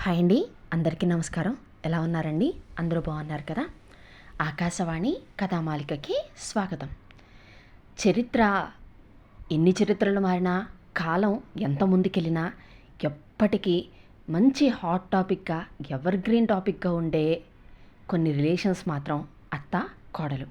Hi అండి, అందరికీ నమస్కారం. ఎలా ఉన్నారండి? అందరూ బాగున్నారు కదా? ఆకాశవాణి కథామాలికకి స్వాగతం. చరిత్ర ఎన్ని చరిత్రలు మారినా, కాలం ఎంత ముందుకెళ్ళినా ఎప్పటికీ మంచి హాట్ టాపిక్గా, ఎవర్ గ్రీన్ టాపిక్గా ఉండే కొన్ని రిలేషన్స్ మాత్రం అత్త కోడలు.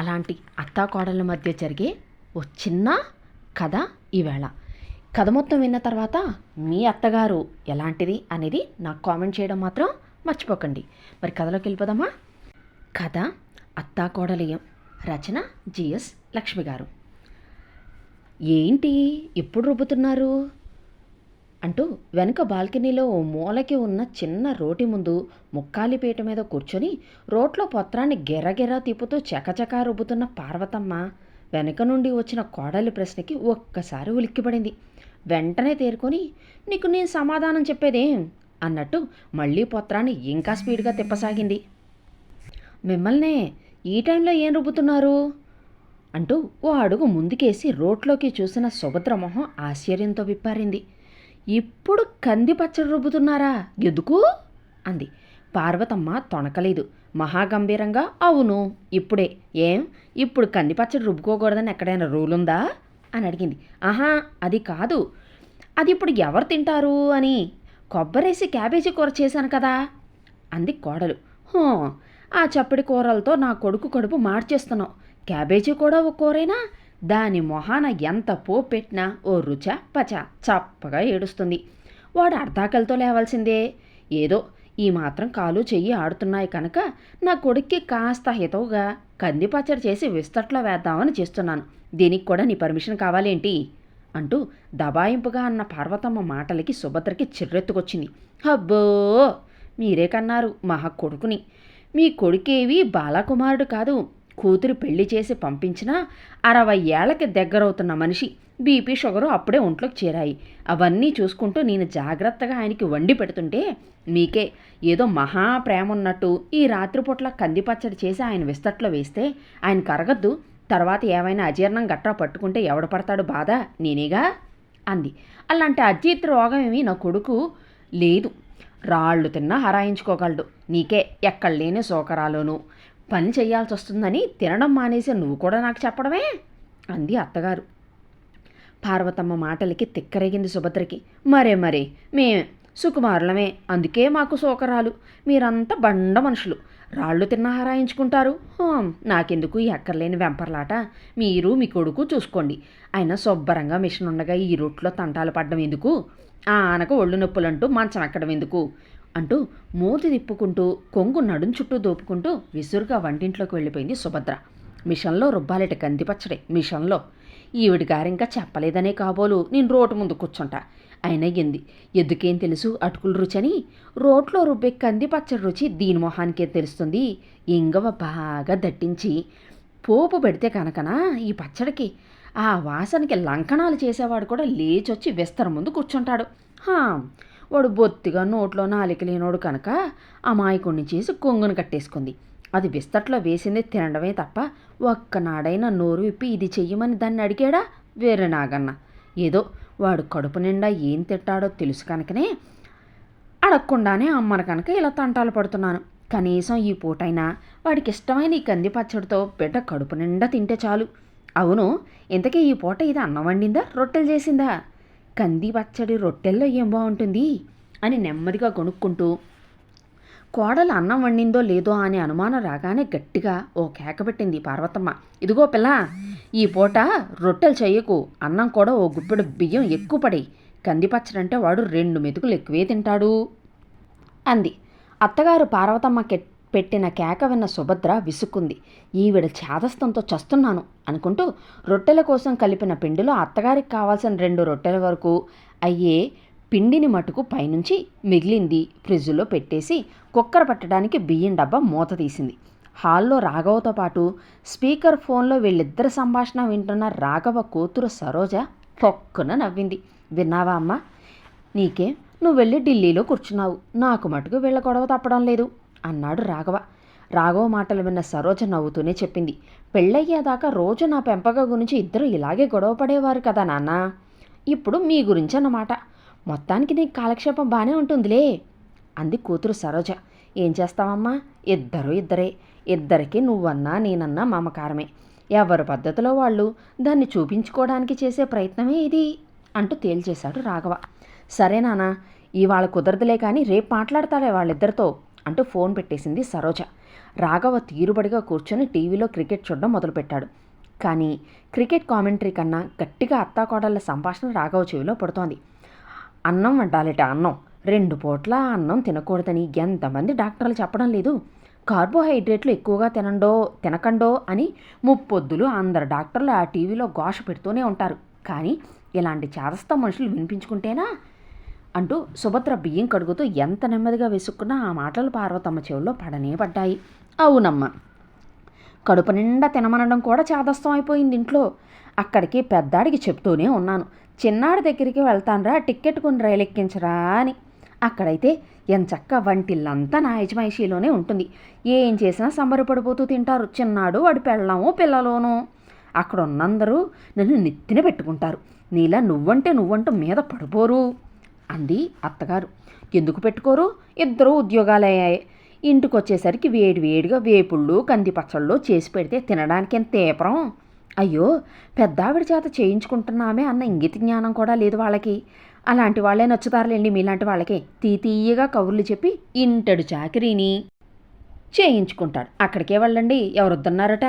అలాంటి అత్త కోడల మధ్య జరిగే ఓ చిన్న కథ ఈవేళ. కథ మొత్తం విన్న తర్వాత మీ అత్తగారు ఎలాంటిది అనేది నాకు కామెంట్ చేయడం మాత్రం మర్చిపోకండి. మరి కథలోకి వెళ్ళిపోదామా? కథ అత్తా కోడలియం. రచన జిఎస్ లక్ష్మి గారు. ఏంటి ఎప్పుడు రుబ్బుతున్నారు అంటూ వెనుక బాల్కనీలో ఓ మూలకి ఉన్న చిన్న రోటి ముందు ముక్కాలిపీట మీద కూర్చొని రోట్లో పత్రాన్ని గెరగెరా తిప్పుతూ చకచకా రుబ్బుతున్న పార్వతమ్మ వెనక నుండి వచ్చిన కోడలి ప్రశ్నకి ఒక్కసారి ఉలిక్కిపడింది. వెంటనే తేరుకొని, నీకు నేను సమాధానం చెప్పేదేం అన్నట్టు మళ్ళీ పత్రాన్ని ఇంకా స్పీడ్గా తిప్పసాగింది. మిమ్మల్నే ఈ టైంలో ఏం రుబ్బుతున్నారు అంటూ ఓ అడుగు ముందుకేసి రోట్లోకి చూసిన సుభద్రమొహం ఆశ్చర్యంతో విప్పారింది. ఇప్పుడు కంది పచ్చడి రుబ్బుతున్నారా? ఎందుకు అంది. పార్వతమ్మ తొణకలేదు. మహాగంభీరంగా అవును ఇప్పుడే. ఏం ఇప్పుడు కంది పచ్చడి రుబ్బుకోకూడదని ఎక్కడైనా రూల్ ఉందా అని అడిగింది. ఆహా అది కాదు, అది ఇప్పుడు ఎవరు తింటారు అని కొబ్బరేసి క్యాబేజీ కూర చేశాను కదా అంది కోడలు. ఆ చప్పటి కూరలతో నా కొడుకు కడుపు మార్చేస్తున్నావు. క్యాబేజీ కూడా ఓ కూరైనా? దాని మొహాన ఎంత పోపు పెట్టినా ఓ రుచ పచ చప్పగా ఏడుస్తుంది. వాడు అర్ధాకలతో లేవాల్సిందే. ఏదో ఈ మాత్రం కాలు చెయ్యి ఆడుతున్నాయి కనుక నా కొడుక్కి కాస్త హితవుగా కంది పచ్చడి చేసి విస్తట్లో వేద్దామని చేస్తున్నాను. దీనికి కూడా నీ పర్మిషన్ కావాలేంటి అంటూ దబాయింపుగా అన్న పార్వతమ్మ మాటలకి సుభద్రకి చిర్రెత్తుకొచ్చింది. అబ్బో మీరే కన్నారు మహా కొడుకుని. మీ కొడుకేవి బాలకుమారుడు కాదు. కూతురు పెళ్లి చేసి పంపించినా 60 ఏళ్లకి దగ్గరవుతున్న మనిషి. బీపీ షుగరు అప్పుడే ఒంట్లోకి చేరాయి. అవన్నీ చూసుకుంటూ నేను జాగ్రత్తగా ఆయనకి వండి పెడుతుంటే మీకే ఏదో మహా ప్రేమ ఉన్నట్టు ఈ రాత్రిపూట్ల కందిపచ్చడి చేసి ఆయన విస్తట్లో వేస్తే ఆయన కరగద్దు. తర్వాత ఏమైనా అజీర్ణం గట్రా పట్టుకుంటే ఎవడు పడతాడు బాధ? నేనేగా అంది. అలాంటి అజీర్ణ రోగం ఏమీ నా కొడుకు లేదు. రాళ్ళు తిన్నా హరాయించుకోగలడు. నీకే ఎక్కడ లేని సోకరాలోనూ పని చేయాల్సి వస్తుందని తినడం మానేసి నువ్వు కూడా నాకు చెప్పడమే అంది అత్తగారు. పార్వతమ్మ మాటలకి తిక్కరేగింది సుభద్రకి. మరే మేమే సుకుమారులమే, అందుకే మాకు సోకరాలు. మీరంతా బండ మనుషులు, రాళ్ళు తిన్నా హరాయించుకుంటారు. నాకెందుకు ఈ ఎక్కర్లేని వెంపర్లాట? మీరు మీ కొడుకు చూసుకోండి. అయినా శుభ్రంగా మిషన్ ఉండగా ఈ రొట్లో తంటాలు పడ్డం ఎందుకు? ఆనక ఒళ్ళు నొప్పులంటూ మంచం ఎక్కడం ఎందుకు అంటూ మూతి తిప్పుకుంటూ కొంగు నడుం చుట్టూ దోపుకుంటూ విసురుగా వంటింట్లోకి వెళ్ళిపోయింది సుభద్ర. మిషన్లో రుబ్బాలిట కందిపచ్చడే, మిషన్లో. ఈవిడి గారింకా చెప్పలేదనే కాబోలు నేను రోటు ముందు కూర్చుంటా. అయినా ఎందుకేం తెలుసు అటుకుల రుచని? రోట్లో రుబ్బే కందిపచ్చడి రుచి దీని మొహానికే తెలుస్తుంది. ఇంగవ బాగా దట్టించి పోపు పెడితే కనుకనా ఈ పచ్చడికి ఆ వాసనకి లంకణాలు చేసేవాడు కూడా లేచొచ్చి విస్తర ముందు కూర్చుంటాడు. వాడు బొత్తిగా నోట్లో నాలిక లేనోడు కనుక అమాయకుణ్ణి చేసి కొంగును కట్టేసుకుంది. అది విస్తట్లో వేసింది తినడమే తప్ప ఒక్కనాడైనా నోరు విప్పి ఇది చెయ్యమని దాన్ని అడిగాడా? వేరే నాగన్న. ఏదో వాడు కడుపు నిండా ఏం తిట్టాడో తెలుసు కనుకనే అడగకుండానే అమ్మను కనుక ఇలా తంటాలు పడుతున్నాను. కనీసం ఈ పూటైనా వాడికి ఇష్టమైన ఈ కంది పచ్చడితో బిడ్డ కడుపు నిండా తింటే చాలు. అవును, ఇంతకీ ఈ పూట ఇది అన్నం వండిందా రొట్టెలు చేసిందా? కంది పచ్చడి రొట్టెల్లో ఏం బాగుంటుంది అని నెమ్మదిగా కొనుక్కుంటూ కోడలు అన్నం వండిందో లేదో అనే అనుమానం రాగానే గట్టిగా ఓ కేక పెట్టింది పార్వతమ్మ. ఇదిగో పిల్ల, ఈ పూట రొట్టెలు చెయ్యకు, అన్నం కూడా ఓ గుప్పెడు బియ్యం ఎక్కువ పడి. కందిపచ్చడంటే వాడు 2 మెతుకులు ఎక్కువే తింటాడు అంది. అత్తగారు పార్వతమ్మ పెట్టిన కేక విన్న సుభద్ర విసుక్కుంది. ఈవిడ ఛాదస్తంతో చస్తున్నాను అనుకుంటూ రొట్టెల కోసం కలిపిన పిండిలో అత్తగారికి కావాల్సిన 2 రొట్టెల వరకు అయ్యే పిండిని మటుకు పైనుంచి మిగిలింది ఫ్రిడ్జ్లో పెట్టేసి కుక్కర్ పట్టడానికి బియ్యం డబ్బా మూత తీసింది. హాల్లో రాఘవతో పాటు స్పీకర్ ఫోన్లో వీళ్ళిద్దరి సంభాషణ వింటున్న రాఘవ కూతురు సరోజ పొక్కున నవ్వింది. విన్నావా అమ్మ, నీకే నువ్వు వెళ్ళి ఢిల్లీలో కూర్చున్నావు, నాకు మటుకు వీళ్ళ గొడవ తప్పడం లేదు అన్నాడు రాఘవ. రాఘవ మాటలు విన్న సరోజ నవ్వుతూనే చెప్పింది. పెళ్ళయ్యేదాకా రోజు నా పెంపక గురించి ఇద్దరు ఇలాగే గొడవ పడేవారు కదా నాన్న. ఇప్పుడు మీ గురించి అన్నమాట. మొత్తానికి నీకు కాలక్షేపం బాగానే ఉంటుందిలే అంది కూతురు సరోజ. ఏం చేస్తావమ్మా, ఇద్దరే, ఇద్దరికి నువ్వన్నా నేనన్నా మమకారమే. ఎవరి పద్ధతిలో వాళ్ళు దాన్ని చూపించుకోవడానికి చేసే ప్రయత్నమే ఇది అంటూ తేల్చేశాడు రాఘవ. సరే నాన్న, ఇవాళ కుదరదులే కానీ రేపు మాట్లాడతాడే వాళ్ళిద్దరితో అంటూ ఫోన్ పెట్టేసింది సరోజ. రాఘవ తీరుబడిగా కూర్చొని టీవీలో క్రికెట్ చూడడం మొదలుపెట్టాడు. కానీ క్రికెట్ కామెంటరీ కన్నా గట్టిగా అత్తాకోడళ్ళ సంభాషణ రాఘవ చెవిలో పడుతోంది. అన్నం వండాలట, అన్నం 2 పూట్ల అన్నం తినకూడదని ఎంతమంది డాక్టర్లు చెప్పడం లేదు? కార్బోహైడ్రేట్లు ఎక్కువగా తినకండో అని ముప్పొద్దులు అందరు డాక్టర్లు ఆ టీవీలో ఘోష పెడుతూనే ఉంటారు. కానీ ఇలాంటి చేదస్త మనుషులు వినిపించుకుంటేనా అంటూ సుభద్ర బియ్యం కడుగుతూ ఎంత నెమ్మదిగా వేసుకున్నా ఆ మాటలు పార్వతమ్మ చెవుల్లో పడనే పడ్డాయి. అవునమ్మ, కడుపు నిండా తినమనడం కూడా చేదస్తం అయిపోయింది ఇంట్లో. అక్కడికి పెద్దాడికి చెప్తూనే ఉన్నాను, చిన్నాడి దగ్గరికి వెళ్తాన్రా, టిక్కెట్ కొని రైలు ఎక్కించరా అని. అక్కడైతే ఎంచక్క వంటిల్లంతా నా యజమాయిషీలోనే ఉంటుంది. ఏం చేసినా సంబరపడిపోతూ తింటారు, చిన్నాడు వాడి పెళ్ళాము పిల్లలోనూ. అక్కడ ఉన్నందరూ నన్ను నెత్తిన పెట్టుకుంటారు. నీలా నువ్వంటూ మీద పడిపోరు అంది అత్తగారు. ఎందుకు పెట్టుకోరు? 2 ఉద్యోగాలయ్యాయి. ఇంటికి వచ్చేసరికి వేడివేడిగా వేపుళ్ళు కందిపచ్చళ్ళు చేసి పెడితే తినడానికి ఎంత తీపరం. అయ్యో, పెద్దావిడ చేత చేయించుకుంటున్నామే అన్న ఇంగిత జ్ఞానం కూడా లేదు వాళ్ళకి. అలాంటి వాళ్ళే నచ్చుతారులేండి మీలాంటి వాళ్ళకి. తీయగా కబుర్లు చెప్పి ఇంటడు చాకరీని చేయించుకుంటాడు. అక్కడికే వెళ్ళండి, ఎవరొద్దన్నారట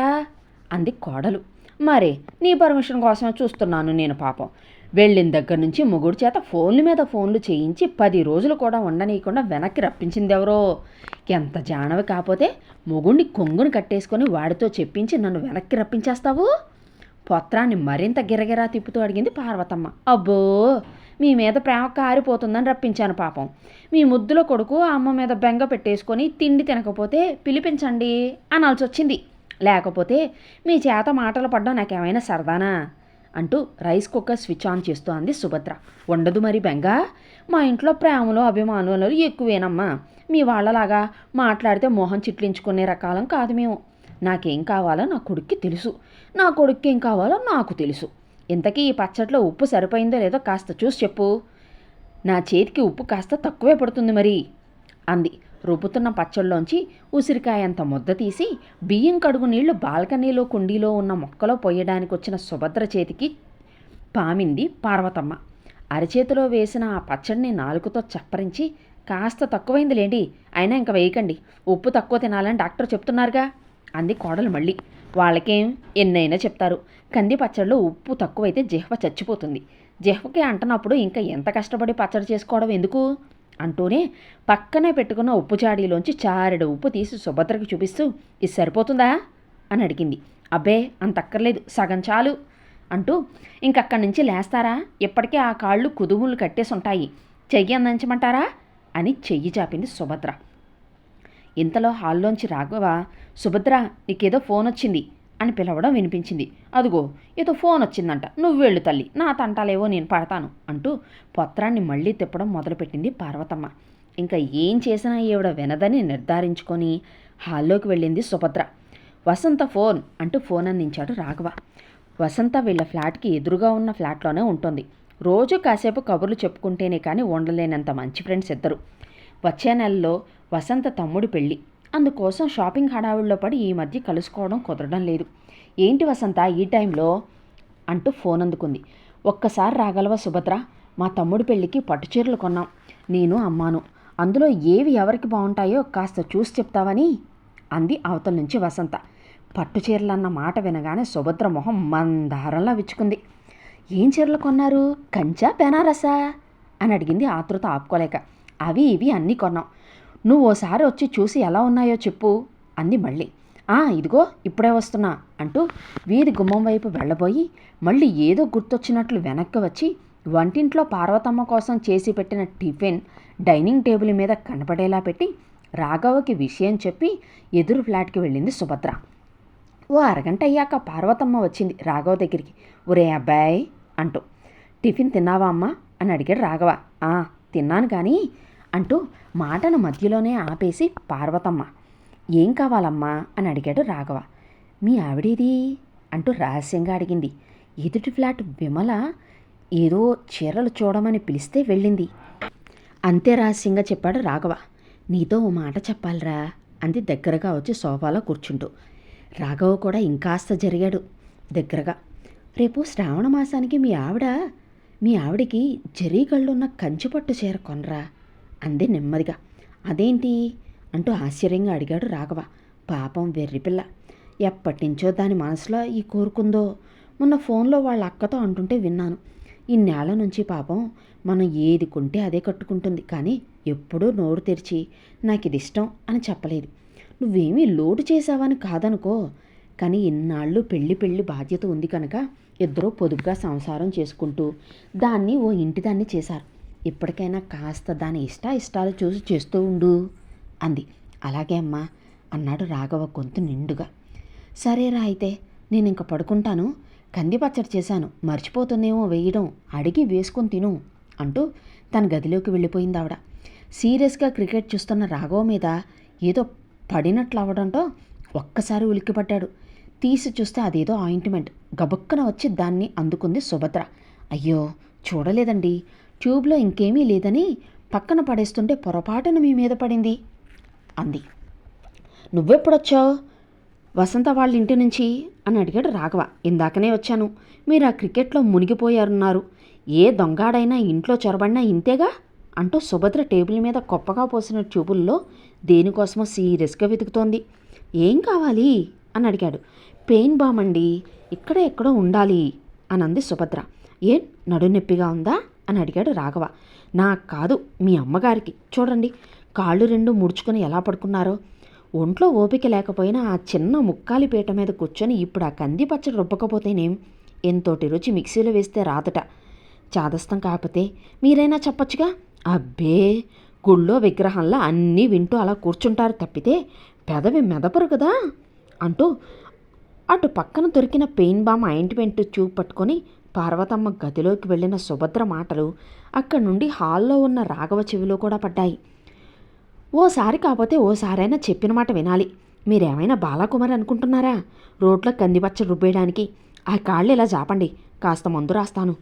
అంది కోడలు. మరే నీ పర్మిషన్ కోసమే చూస్తున్నాను నేను. పాపం వెళ్ళిన దగ్గర నుంచి మొగుడు చేత ఫోన్ల మీద ఫోన్లు చేయించి 10 రోజులు కూడా ఉండనీయకుండా వెనక్కి రప్పించింది ఎవరో. ఎంత జానవి కాకపోతే మొగుడిని కొంగుని కట్టేసుకొని వాడితో చెప్పించి నన్ను వెనక్కి రప్పించేస్తావు? పొత్రాన్ని మరింత గిరగిరా తిప్పుతూ అడిగింది పార్వతమ్మ. అబ్బో, మీ మీద ప్రేమ కారిపోతుందని రప్పించాను పాపం. మీ ముద్దుల కొడుకు అమ్మ మీద బెంగ పెట్టేసుకొని తిండి తినకపోతే పిలిపించండి అనాల్సి వచ్చింది. లేకపోతే మీ చేత మాటలు పడ్డం నాకేమైనా సరదానా అంటూ రైస్ కుక్కర్ స్విచ్ ఆన్ చేస్తూ అంది సుభద్ర. ఉండదు మరి బెంగ. మా ఇంట్లో ప్రేమలు అభిమానులు ఎక్కువేనమ్మా. మీ వాళ్ళలాగా మాట్లాడితే మొహం చిట్లించుకునే రకాలం కాదు మేము. నాకేం కావాలో నా కొడుక్కి తెలుసు, నా కొడుక్కి ఏం కావాలో నాకు తెలుసు. ఇంతకీ ఈ పచ్చట్లో ఉప్పు సరిపోయిందో లేదో కాస్త చూసి చెప్పు. నా చేతికి ఉప్పు కాస్త తక్కువే పడుతుంది మరి అంది. రుబ్బుతున్న పచ్చళ్ళలోంచి ఉసిరికాయంత ముద్ద తీసి బియ్యం కడుగు నీళ్లు బాల్కనీలో కుండీలో ఉన్న మొక్కలో పొయ్యడానికి వచ్చిన సుభద్ర చేతికి పామింది పార్వతమ్మ. అరచేతిలో వేసిన ఆ పచ్చడిని నాలుకతో చప్పరించి, కాస్త తక్కువైందిలేండి, అయినా ఇంకా వేయకండి, ఉప్పు తక్కువ తినాలని డాక్టర్ చెప్తున్నారుగా అంది కోడలు మళ్ళీ. వాళ్ళకేం ఎన్నైనా చెప్తారు. కంది పచ్చడిలో ఉప్పు తక్కువైతే జిహ్వ చచ్చిపోతుంది. జిహ్వకి అంటనప్పుడు ఇంకా ఎంత కష్టపడి పచ్చడి చేసుకోవడం ఎందుకు అంటూనే పక్కనే పెట్టుకున్న ఉప్పు చాడీలోంచి చారెడు ఉప్పు తీసి సుభద్రకి చూపిస్తూ, ఇది సరిపోతుందా అని అడిగింది. అబ్బే, అంత అక్కర్లేదు, సగం చాలు అంటూ ఇంకక్కడి నుంచి లేస్తారా? ఇప్పటికే ఆ కాళ్ళు కుదుములు కట్టేసి ఉంటాయి, చెయ్యి అందించమంటారా అని చెయ్యి చాపింది సుభద్ర. ఇంతలో హాల్లోంచి రాఘవ, సుభద్ర నీకేదో ఫోన్ వచ్చింది అని పిలవడం వినిపించింది. అదుగో ఏదో ఫోన్ వచ్చిందంట, నువ్వు వెళ్ళు తల్లి, నా తంటాలేవో నేను పడతాను అంటూ పత్రాన్ని మళ్ళీ తిప్పడం మొదలుపెట్టింది పార్వతమ్మ. ఇంకా ఏం చేసినా ఈవిడ వినదని నిర్ధారించుకొని హాల్లోకి వెళ్ళింది సుభద్ర. వసంత ఫోన్ అంటూ ఫోన్ అందించాడు రాఘవ. వసంత వీళ్ళ ఫ్లాట్కి ఎదురుగా ఉన్న ఫ్లాట్లోనే ఉంటుంది. రోజు కాసేపు కబుర్లు చెప్పుకుంటేనే కానీ ఉండలేనంత మంచి ఫ్రెండ్స్ ఇద్దరు. వచ్చే నెలలో వసంత తమ్ముడి పెళ్ళి, అందుకోసం షాపింగ్ హడావుల్లో పడి ఈ మధ్య కలుసుకోవడం కుదరడం లేదు. ఏంటి వసంత ఈ టైంలో అంటూ ఫోన్ అందుకుంది. ఒక్కసారి రాగలవా సుభద్ర? మా తమ్ముడి పెళ్ళికి పట్టుచీరలు కొన్నాం, నేను అమ్మాను. అందులో ఏవి ఎవరికి బాగుంటాయో కాస్త చూసి చెప్తావని అంది అవతల నుంచి వసంత. పట్టుచీరలన్న మాట వినగానే సుభద్ర మొహం మందారంలా విచ్చుకుంది. ఏం చీరలు కొన్నారు? కంచా బెనారసా అని అడిగింది ఆతృత ఆపుకోలేక. అవి ఇవి అన్నీ కొన్నాం, నువ్వు ఓసారి వచ్చి చూసి ఎలా ఉన్నాయో చెప్పు అంది మళ్ళీ. ఇదిగో ఇప్పుడే వస్తున్నా అంటూ వీధి గుమ్మం వైపు వెళ్ళబోయి మళ్ళీ ఏదో గుర్తొచ్చినట్లు వెనక్కి వచ్చి వంటింట్లో పార్వతమ్మ కోసం చేసి పెట్టిన టిఫిన్ డైనింగ్ టేబుల్ మీద కనపడేలా పెట్టి రాఘవకి విషయం చెప్పి ఎదురు ఫ్లాట్కి వెళ్ళింది సుభద్ర. ఓ అరగంట అయ్యాక పార్వతమ్మ వచ్చింది రాఘవ దగ్గరికి. ఒరే అబ్బాయి అంటూ, టిఫిన్ తిన్నావా అమ్మా అని అడిగాడు రాఘవ. తిన్నాను కానీ అంటూ మాటను మధ్యలోనే ఆపేసి పార్వతమ్మ, ఏం కావాలమ్మా అని అడిగాడు రాఘవ. మీ ఆవిడేది అంటూ రహస్యంగా అడిగింది. ఎదుటి ఫ్లాట్ విమల ఏదో చీరలు చూడమని పిలిస్తే వెళ్ళింది అంతే రహస్యంగా చెప్పాడు రాఘవ. నీతో ఓ మాట చెప్పాలిరా అంది దగ్గరగా వచ్చి సోఫాలో కూర్చుంటూ. రాఘవ కూడా ఇంకాస్త జరిగాడు దగ్గరగా. రేపు శ్రావణ మాసానికి మీ ఆవిడికి జరీగళ్ళున్న కంచిపట్టు చీర కొనరా అంది నెమ్మదిగా. అదేంటి అంటూ ఆశ్చర్యంగా అడిగాడు రాఘవ. పాపం వెర్రిపిల్ల, ఎప్పటినుంచో దాని మనసులో ఈ కోరుకుందో. మొన్న ఫోన్లో వాళ్ళ అక్కతో అంటుంటే విన్నాను. ఇన్నేళ్ల నుంచి పాపం మనం ఏది కొంటే అదే కట్టుకుంటుంది, కానీ ఎప్పుడూ నోరు తెరిచి నాకు ఇది ఇష్టం అని చెప్పలేదు. నువ్వేమీ లోటు చేసావని కాదనుకో, కానీ ఇన్నాళ్ళు పెళ్లి బాధ్యత ఉంది కనుక ఇద్దరూ పొదుపుగా సంసారం చేసుకుంటూ దాన్ని ఓ ఇంటిదాన్ని చేశారు. ఇప్పటికైనా కాస్త దాని ఇష్టాలు చూసి చేస్తూ ఉండు అంది. అలాగే అమ్మా అన్నాడు రాఘవ గొంతు నిండుగా. సరేరా అయితే నేను ఇంక పడుకుంటాను. కంది పచ్చడి చేశాను, మర్చిపోతుందేమో వేయడం, అడిగి వేసుకొని తిను అంటూ తన గదిలోకి వెళ్ళిపోయింది ఆవిడ. సీరియస్గా క్రికెట్ చూస్తున్న రాఘవ మీద ఏదో పడినట్లు అవ్వడంతో ఒక్కసారి ఉలిక్కిపడ్డాడు. తీసి చూస్తే అదేదో ఆయింట్మెంట్. గబుక్కన వచ్చి దాన్ని అందుకుంది సుభద్ర. అయ్యో చూడలేదండి, ట్యూబ్లో ఇంకేమీ లేదని పక్కన పడేస్తుంటే పొరపాటున మీ మీద పడింది అంది. నువ్వెప్పుడొచ్చావు వసంత వాళ్ళ ఇంటి నుంచి అని అడిగాడు రాఘవ. ఇందాకనే వచ్చాను. మీరు ఆ క్రికెట్లో మునిగిపోయారున్నారు. ఏ దొంగాడైనా ఇంట్లో చొరబడినా ఇంతేగా అంటూ సుభద్ర టేబుల్ మీద కొప్పగా పోసిన ట్యూబుల్లో దేనికోసమో సీరియస్గా వెతుకుతోంది. ఏం కావాలి అని అడిగాడు. పెయిన్ బామ్ అండి, ఇక్కడే ఎక్కడో ఉండాలి అని అంది సుభద్ర. ఏం నడునొప్పిగా ఉందా అని అడిగాడు రాఘవ. నాకు కాదు, మీ అమ్మగారికి. చూడండి కాళ్ళు రెండు ముడుచుకొని ఎలా పడుకున్నారో. ఒంట్లో ఓపిక లేకపోయినా ఆ చిన్న ముక్కాలి పీట మీద కూర్చొని ఇప్పుడు ఆ కంది పచ్చడి రుబ్బకపోతేనేం, ఎంతోటి రుచి మిక్సీలో వేస్తే రాదట. చాదస్తం కాకపోతే మీరైనా చెప్పచ్చుగా. అబ్బే, గుళ్ళో విగ్రహంలా అన్నీ వింటూ అలా కూర్చుంటారు తప్పితే పెదవి మెదపరు కదా అంటూ అటు పక్కన దొరికిన పెయిన్ బామ్ ఆయింట్మెంట్ ట్యూబ్ పట్టుకొని పార్వతమ్మ గదిలోకి వెళ్ళిన సుభద్ర మాటలు అక్కడి నుండి హాల్లో ఉన్న రాఘవ చెవిలో కూడా పడ్డాయి. ఓసారి కాకపోతే ఓసారైనా చెప్పిన మాట వినాలి. మీరేమైనా బాలాకుమారి అనుకుంటున్నారా రోడ్లో కందిపచ్చ రుబ్బేయడానికి? ఆ కాళ్ళు ఇలా జాపండి, కాస్త మందు రాస్తాను.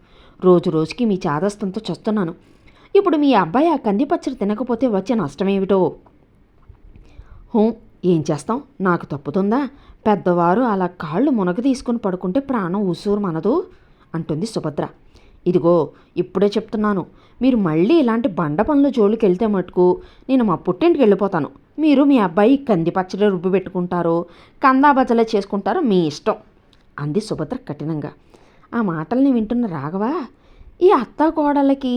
రోజుకి మీ చాదస్తంతో చస్తున్నాను. ఇప్పుడు మీ అబ్బాయి ఆ కందిపచ్చడి తినకపోతే వచ్చే నష్టమేమిటో. ఏం చేస్తాం, నాకు తప్పుతుందా? పెద్దవారు అలా కాళ్ళు మునగ తీసుకుని పడుకుంటే ప్రాణం ఉసూరు మనదు అంటుంది సుభద్ర. ఇదిగో ఇప్పుడే చెప్తున్నాను, మీరు మళ్ళీ ఇలాంటి బండ పనుల జోలికి వెళ్తే మటుకు నేను మా పుట్టింటికి వెళ్ళిపోతాను. మీరు మీ అబ్బాయి కంది పచ్చడి రుబ్బి పెట్టుకుంటారో కందా బజలే చేసుకుంటారో మీ ఇష్టం అంది సుభద్ర కఠినంగా. ఆ మాటల్ని వింటున్న రాఘవ, ఈ అత్తాకోడళ్ళకి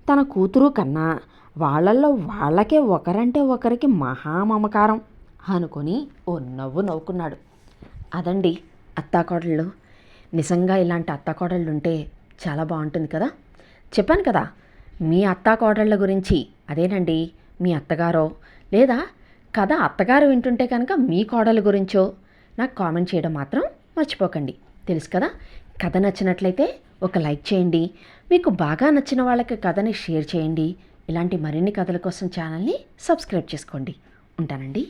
తన కూతురు కన్నా వాళ్ళల్లో వాళ్ళకే ఒకరంటే ఒకరికి మహామమకారం అనుకొని ఓ నవ్వు నవ్వుకున్నాడు. అదండి అత్తాకోడళ్ళు. నిజంగా ఇలాంటి అత్తాకోడళ్ళు ఉంటే చాలా బాగుంటుంది కదా. చెప్పాను కదా మీ అత్తాకోడళ్ళ గురించి. అదేనండి మీ అత్తగారో లేదా కథ అత్తగారు వింటుంటే కనుక మీ కోడల గురించో నాకు కామెంట్ చేయడం మాత్రం మర్చిపోకండి. తెలుసు కదా. కథ నచ్చినట్లయితే ఒక లైక్ చేయండి. మీకు బాగా నచ్చిన వాళ్ళకి కథని షేర్ చేయండి. ఇలాంటి మరిన్ని కథల కోసం ఛానల్ని సబ్స్క్రైబ్ చేసుకోండి. ఉంటానండి.